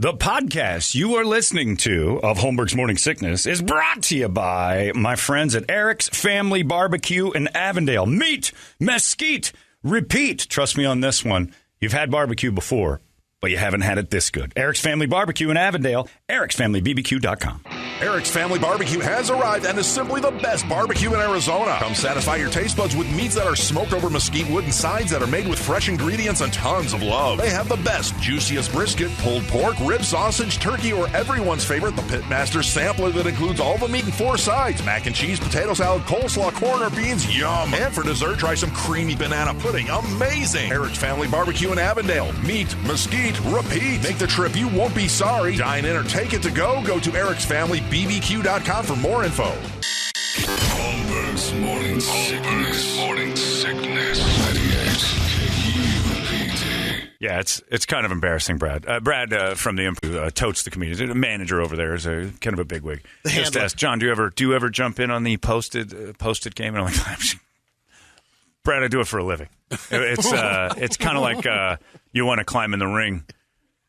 The podcast you are listening to of Holmberg's Morning Sickness is brought to you by my friends at Eric's Family Barbecue in Avondale. Meet, mesquite, repeat. Trust me on this one. You've had barbecue before, but you haven't had it this good. Eric's Family Barbecue in Avondale, ericsfamilybbq.com. Eric's Family Barbecue has arrived and is simply the best barbecue in Arizona. Come satisfy your taste buds with meats that are smoked over mesquite wood and sides that are made with fresh ingredients and tons of love. They have the best, juiciest brisket, pulled pork, rib sausage, turkey, or everyone's favorite, the Pitmaster Sampler that includes all the meat and 4 sides. Mac and cheese, potato salad, coleslaw, corn, or beans, yum. And for dessert, try some creamy banana pudding, amazing. Eric's Family Barbecue in Avondale. Meat, mesquite, repeat. Make the trip, you won't be sorry. Dine in or take it to go. Go to ericsfamilybbq.com for more info. Holmberg's Morning Sickness. 98 Yeah, it's kind of embarrassing, Brad. Brad from the Imp totes the comedians. A manager over there is a kind of a bigwig. Just asked, John, do you ever jump in on the posted game? And I'm like, Brad, I do it for a living. It's kind of like you want to climb in the ring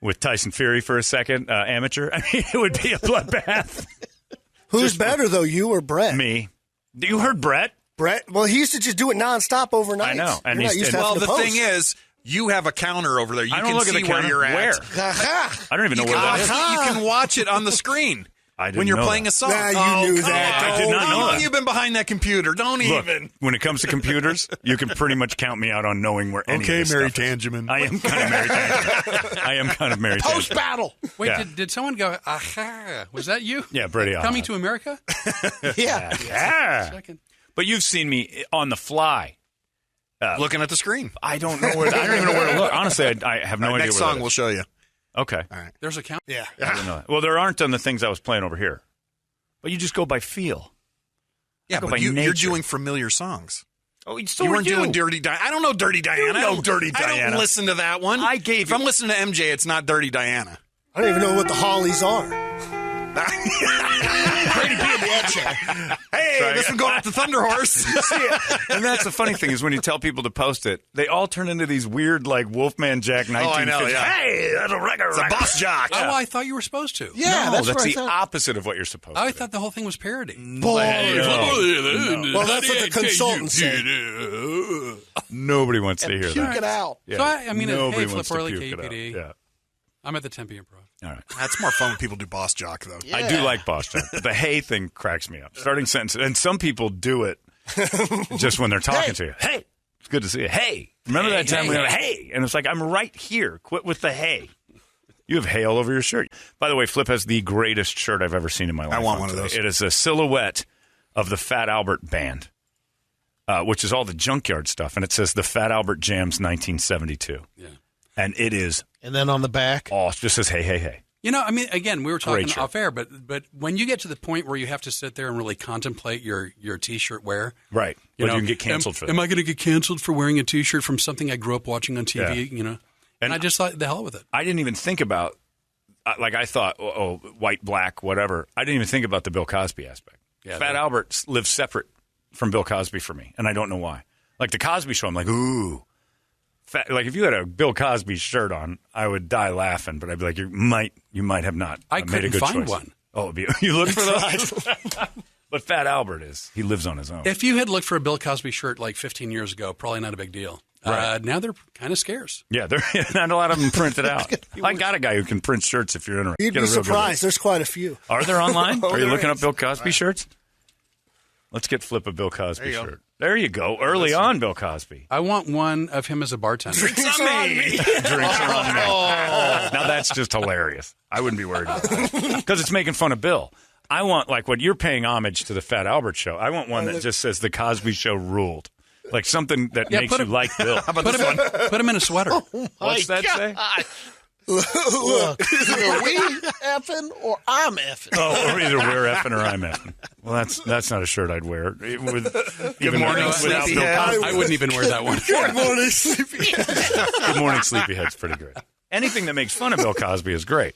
with Tyson Fury for a second, amateur. I mean, it would be a bloodbath. Who's better, though, you or Brett? Me. You heard Brett? Brett? Well, he used to just do it nonstop overnight. I know. And the thing is, you have a counter over there. You can see where you're at. Where? I don't even know where that is. You can watch it on the screen. When you're playing a song. Nah, you knew that. I did not know that. You've been behind that computer. Don't even. When it comes to computers, you can pretty much count me out on knowing where any of this Mary stuff is. Tangeman. I am kind of Mary Tangeman. Post-battle. Wait, Yeah. did someone go, aha? Was that you? Yeah, Brady. Coming to America? Yeah. Yeah. Second. But you've seen me on the fly. Looking at the screen. I don't know where. I don't even know where to look. Honestly, I have no idea. Next where song we'll show you. Okay. All right. There's a count. Yeah. I didn't know that. Well, there aren't on the things I was playing over here. But you just go by feel. Yeah, go but by you're nature. doing familiar songs. Oh, You weren't doing Dirty Diana. I don't know Dirty Diana. You know Dirty I Diana. don't listen to that one. If I'm listening to MJ, it's not Dirty Diana. I don't even know what the Hollies are. Brady being the etcher. Hey, Right. this one going up to Thunder Horse. And that's the funny thing is when you tell people to post it, they all turn into these weird like Wolfman Jack 1950s. I know, yeah. Hey, that's a record. It's a boss jock. Oh, I thought you were supposed to. Yeah, No, that's that's what I the thought. opposite of what you're supposed to. I thought the whole thing was parody. Well, that's what the consultant said. Nobody wants to hear Puke that. it out. Yeah. So, I mean, Nobody hey, wants Flip to Orley, puke it out. KPD. Yeah. I'm at the Tempe Improv. All right. That's more fun when people do boss jock, though. I do like Boss Jack. But the hey thing cracks me up. Starting sentences. And some people do it just when they're talking to you. Hey, it's good to see you. Hey. Remember that time we were hey? And it's like, I'm right here. Quit with the hey. You have hay all over your shirt. By the way, Flip has the greatest shirt I've ever seen in my life. I want on one of today. those. It is a silhouette of the Fat Albert Band, which is all the junkyard stuff. And it says the Fat Albert Jams 1972. Yeah. And it is, And then on the back. it just says hey, hey, hey. You know, I mean, again, we were talking Great shirt. off air, but when you get to the point where you have to sit there and really contemplate your T-shirt wear, Right. you But know, you can get canceled for that. Am I going to get canceled for wearing a T-shirt from something I grew up watching on TV? Yeah. You know, And and I just thought the hell with it. I didn't even think about, like I thought, white, black, whatever. I didn't even think about the Bill Cosby aspect. Yeah, Fat Albert lives separate from Bill Cosby for me, and I don't know why. Like the Cosby Show, I'm like, ooh. Like if you had a Bill Cosby shirt on, I would die laughing, but I'd be like, you might have not I made a couldn't good find choice. one. Oh, you look for those? But Fat Albert he lives on his own. If you had looked for a Bill Cosby shirt like 15 years ago, probably not a big deal. Right. Now they're kind of scarce. Yeah, not a lot of them printed out. I got a guy who can print shirts if you're interested. You'd Get be a real good surprised. There's quite a few. Are there online? Are you there looking is. up Bill Cosby shirts? Let's get Flip a Bill Cosby There you go. shirt. There you go. Early on, Bill Cosby. I want one of him as a bartender. Drinks are on me. Drinks are on me. Now that's just hilarious. I wouldn't be worried about that because it's making fun of Bill. I want like what you're paying homage to the Fat Albert Show. I want one that just says the Cosby Show ruled, like something that makes you like Bill. Put him in a sweater. What's that say? Look, either we effing or I'm effing. Oh, or either we're effing or I'm effing. Well, that's not a shirt I'd wear. Good morning, without Sleepyhead. Bill Cosby. I wouldn't even wear that one. Good morning, sleepy. Good morning, Sleepyhead's pretty great. Anything that makes fun of Bill Cosby is great,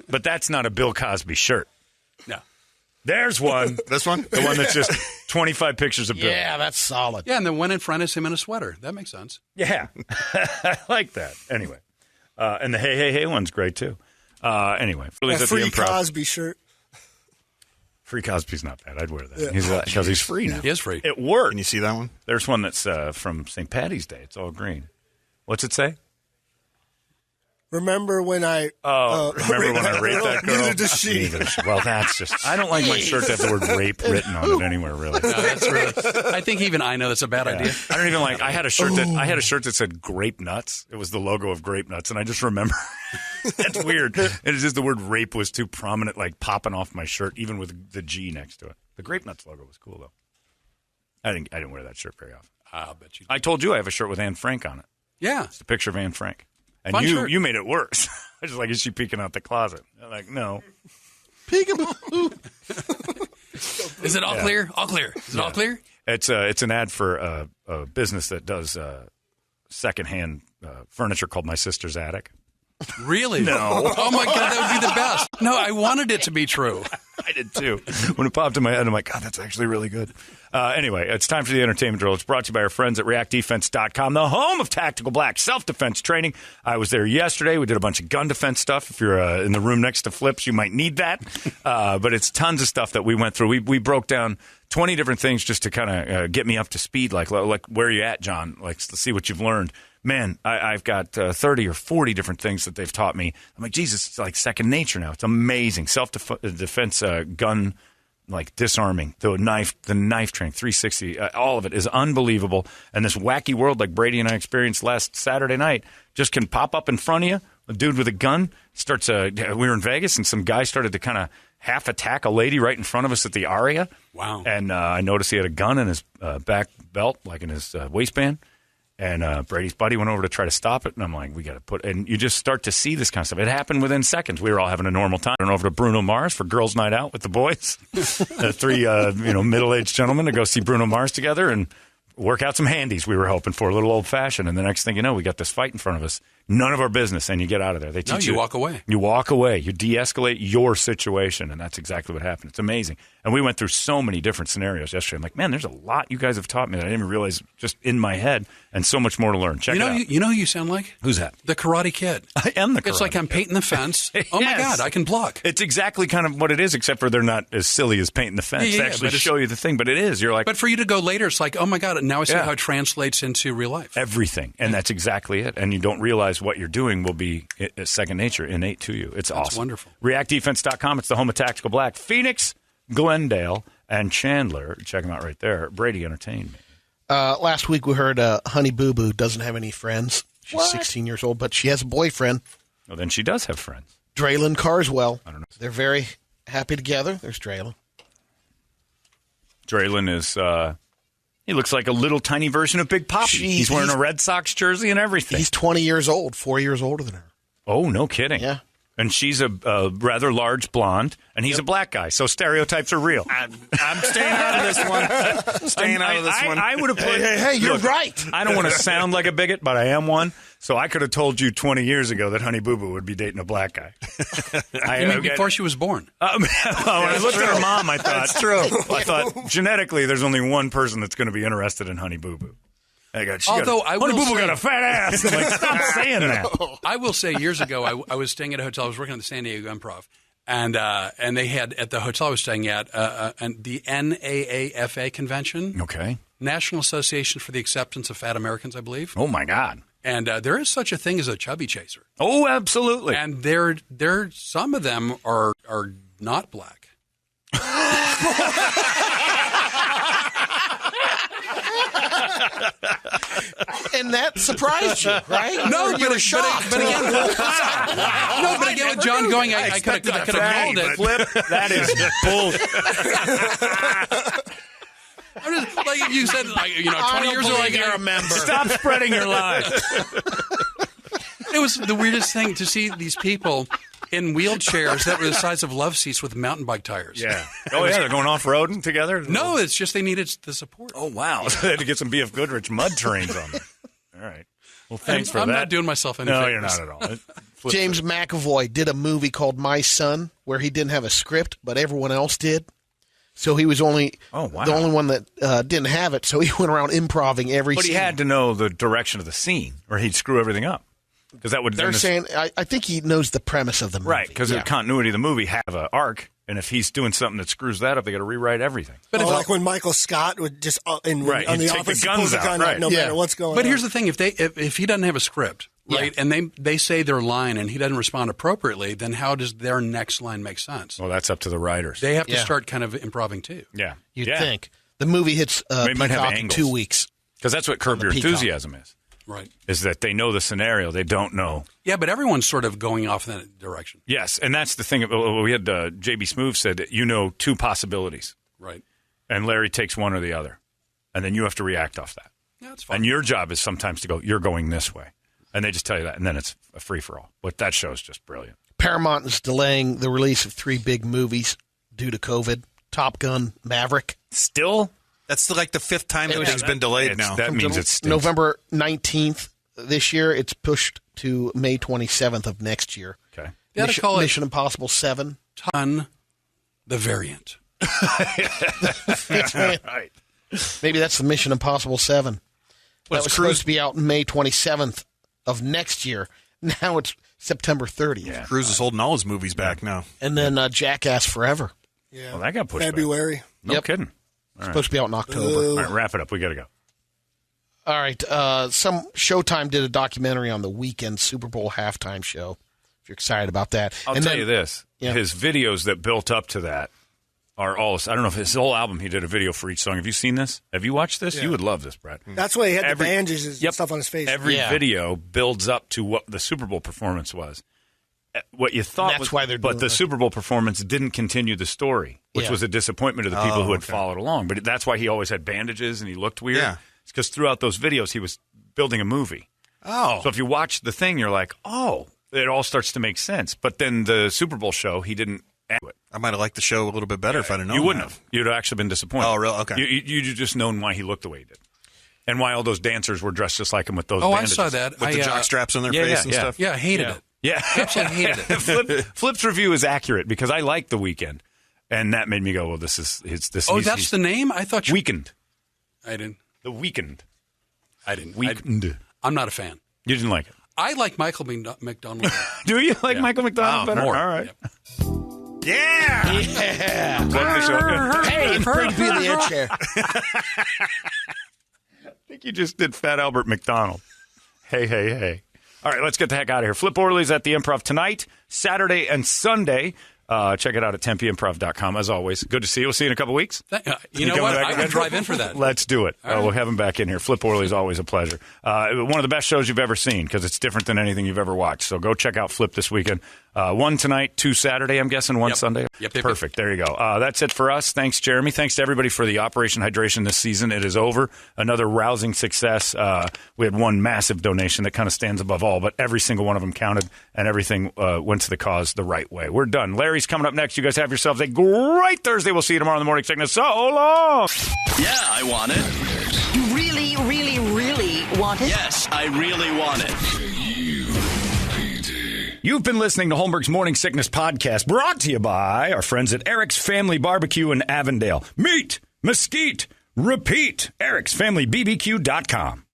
but that's not a Bill Cosby shirt. No. There's one. This one? The one that's just 25 pictures of Bill. Yeah, that's solid. Yeah, and the one in front is him in a sweater. That makes sense. Yeah. I like that. Anyway. And the hey, hey, hey one's great, too. Anyway, A free Cosby shirt. Free Cosby's not bad. I'd wear that. Because he's free now. He is free. It worked. Can you see that one? There's one that's from St. Patty's Day. It's all green. What's it say? Remember when I... remember when I raped that girl? Neither does she. Well, that's just... I don't like my shirt to have the word rape written on it anywhere, really. No, that's really... I think even I know that's a bad idea. I don't even like... I had a shirt that said Grape Nuts. It was the logo of Grape Nuts, and I just remember... That's weird. It's just the word rape was too prominent, like popping off my shirt, even with the G next to it. The Grape Nuts logo was cool, though. I didn't wear that shirt very often. I'll bet you. I told you I have a shirt with Anne Frank on it. Yeah. It's a picture of Anne Frank. And Fun shirt. you made it worse. I was just like, is she peeking out the closet? I'm like, no. Peekaboo. Is it all clear? All clear. Is it all clear? It's an ad for a business that does secondhand furniture called My Sister's Attic. Really? No. Oh, my God, that would be the best. No, I wanted it to be true. I did, too. When it popped in my head, I'm like, God, that's actually really good. Anyway, it's time for the entertainment drill. It's brought to you by our friends at reactdefense.com, the home of Tactical Black self-defense training. I was there yesterday. We did a bunch of gun defense stuff. If you're in the room next to Flips, you might need that. But it's tons of stuff that we went through. We broke down 20 different things just to kind of get me up to speed, like where are you at, John? Like, let's see what you've learned. Man, I've got 30 or 40 different things that they've taught me. I'm like, Jesus, it's like second nature now. It's amazing. Self-defense, gun, like disarming, the knife training, 360, all of it is unbelievable. And this wacky world like Brady and I experienced last Saturday night just can pop up in front of you. A dude with a gun starts, we were in Vegas, and some guy started to kind of half attack a lady right in front of us at the Aria. Wow. And I noticed he had a gun in his back belt, like in his waistband. And Brady's buddy went over to try to stop it, and I'm like, we got to and you just start to see this kind of stuff. It happened within seconds. We were all having a normal time. I went over to Bruno Mars for girls' night out with the boys, the three middle-aged gentlemen to go see Bruno Mars together and work out some handies we were hoping for, a little old-fashioned. And the next thing you know, we got this fight in front of us. None of our business, and you get out of there. They teach you walk away. You walk away. You de-escalate your situation, and that's exactly what happened. It's amazing. And we went through so many different scenarios yesterday. I'm like, man, there's a lot you guys have taught me that I didn't even realize just in my head, and so much more to learn. Check it out. You know who you sound like? Who's that? The Karate Kid. I am the Karate It's like I'm painting the fence. Oh, my God, I can block. It's exactly kind of what it is, except for they're not as silly as painting the fence. They actually show you the thing, but it is. You're like, but for you to go later, it's like, oh, my God, now I see how it translates into real life. Everything. And that's exactly it. And you don't realize what you're doing will be second nature, innate to you. It's awesome. Wonderful. ReactDefense.com. It's the home of Tactical Black. Phoenix, Glendale, and Chandler. Check them out right there. Brady entertained me. Last week we heard Honey Boo Boo doesn't have any friends. She's 16 years old, but she has a boyfriend. Well, then she does have friends. Draylen Carswell. I don't know. They're very happy together. There's Draylen. Draylen is... he looks like a little tiny version of Big Papi. He's wearing a Red Sox jersey and everything. He's 20 years old, 4 years older than her. Oh, no kidding. Yeah. And she's a rather large blonde, and he's a black guy, so stereotypes are real. I'm staying out of this one. Staying out of this one. I would have put... Hey, you're right. I don't want to sound like a bigot, but I am one. So I could have told you 20 years ago that Honey Boo Boo would be dating a black guy. You mean before she was born? When I looked at her mom, I thought... That's true. I thought, genetically, there's only one person that's going to be interested in Honey Boo Boo. Honey Boo Boo got a fat ass. I'm like, stop saying that. I will say, years ago, I was staying at a hotel. I was working at the San Diego Improv. And they had, at the hotel I was staying at, the NAAFA convention. Okay. National Association for the Acceptance of Fat Americans, I believe. Oh, my God. And there is such a thing as a chubby chaser. Oh, absolutely. And some of them are not black. And that surprised you, right? No, you were shocked. But again, with John going, I could have called it. Flip, that is bullshit. I'm just, like you said, 20 years ago, I remember. Stop spreading your lies. It was the weirdest thing to see these people in wheelchairs that were the size of love seats with mountain bike tires. Yeah. Oh, yeah, they're going off-roading together? No, it's just they needed the support. Oh, wow. They had to get some B.F. Goodrich mud terrains on them. All right. Well, thanks for that. I'm not doing myself any favors. No, you're not at all. James McAvoy did a movie called My Son where he didn't have a script, but everyone else did. So he was the only one that didn't have it, so he went around improving every scene. But he had to know the direction of the scene, or he'd screw everything up. Because that would. They're saying, I think he knows the premise of the movie. Right, because the continuity of the movie have an arc, and if he's doing something that screws that up, they got to rewrite everything. But like when Michael Scott would just on The Office, the guns out, no matter what's going on. But here's the thing: if he doesn't have a script, right, and they say their line and he doesn't respond appropriately, then how does their next line make sense? Well, that's up to the writers. They have to start kind of improving too. Yeah, you'd think the movie hits Peacock in 2 weeks because that's what Curb Your Enthusiasm is. Right. Is that they know the scenario, they don't know. Yeah, but everyone's sort of going off in that direction. Yes, and that's the thing. We had J.B. Smoove said that two possibilities. Right. And Larry takes one or the other. And then you have to react off that. Yeah, that's fine. And your job is sometimes to go, you're going this way. And they just tell you that, and then it's a free-for-all. But that show is just brilliant. Paramount is delaying the release of 3 big movies due to COVID. Top Gun, Maverick. Still? That's like the 5th time that thing's been delayed now. That means it's November 19th this year. It's pushed to May 27th of next year. Okay. Mission Impossible 7. Ton, the variant. Right. Maybe that's the Mission Impossible 7. That was supposed to be out May 27th of next year. Now it's September 30th. Yeah. Cruise is holding all his movies back now. And then Jackass Forever. Yeah. Well, that got pushed February. back. No kidding. It's supposed to be out in October. All right, wrap it up. We got to go. All right. Some Showtime did a documentary on the Weekend Super Bowl halftime show. If you're excited about that. I'll tell you this. Yeah. His videos that built up to that are all, I don't know if his whole album, he did a video for each song. Have you seen this? Have you watched this? Yeah. You would love this, Brad. That's why he had the bandages and stuff on his face. Every video builds up to what the Super Bowl performance was. What you thought was, why they're doing the Super Bowl performance didn't continue the story, which was a disappointment to the people who had followed along. But that's why he always had bandages and he looked weird. Yeah. It's because throughout those videos, he was building a movie. Oh. So if you watch the thing, you're like, oh, it all starts to make sense. But then the Super Bowl show, he didn't add to it. I might have liked the show a little bit better if I'd have known. You wouldn't have. You'd have actually been disappointed. Oh, really? Okay. You'd just known why he looked the way he did. And why all those dancers were dressed just like him with those bandages. I saw that. With the jock straps on their face and stuff. Yeah, I hated it. Yeah. Absolutely hated it. Flip's review is accurate because I like The Weeknd. And that made me go, well, this is this. Oh, that's the name? I thought you... Weeknd. I didn't. The Weeknd. I didn't. Weeknd. I'm not a fan. You didn't like it? I like Michael McDonald. Do you like Michael McDonald better? More. All right. Yep. Yeah. Hey, it's great to be in the air chair. I think you just did Fat Albert McDonald. Hey. All right, let's get the heck out of here. Flip Orley's at the Improv tonight, Saturday, and Sunday. Check it out at tempimprov.com. As always, good to see you. We'll see you in a couple weeks. You know what? I would drive in for that. Let's do it. We'll have him back in here. Flip Orley is always a pleasure. One of the best shows you've ever seen because it's different than anything you've ever watched. So go check out Flip this weekend. 1 tonight, 2 Saturday, I'm guessing, 1 Sunday. Yep. Perfect. There you go. That's it for us. Thanks, Jeremy. Thanks to everybody for the Operation Hydration this season. It is over. Another rousing success. We had one massive donation that kind of stands above all, but every single one of them counted, and everything went to the cause the right way. We're done. Larry's coming up next. You guys have yourselves a great Thursday. We'll see you tomorrow in the morning sickness. So long. Yeah, I want it. You really, really, really want it? Yes, I really want it. You've been listening to Holmberg's Morning Sickness Podcast, brought to you by our friends at Eric's Family Barbecue in Avondale. Meet, mesquite, repeat. Eric'sFamilyBBQ.com.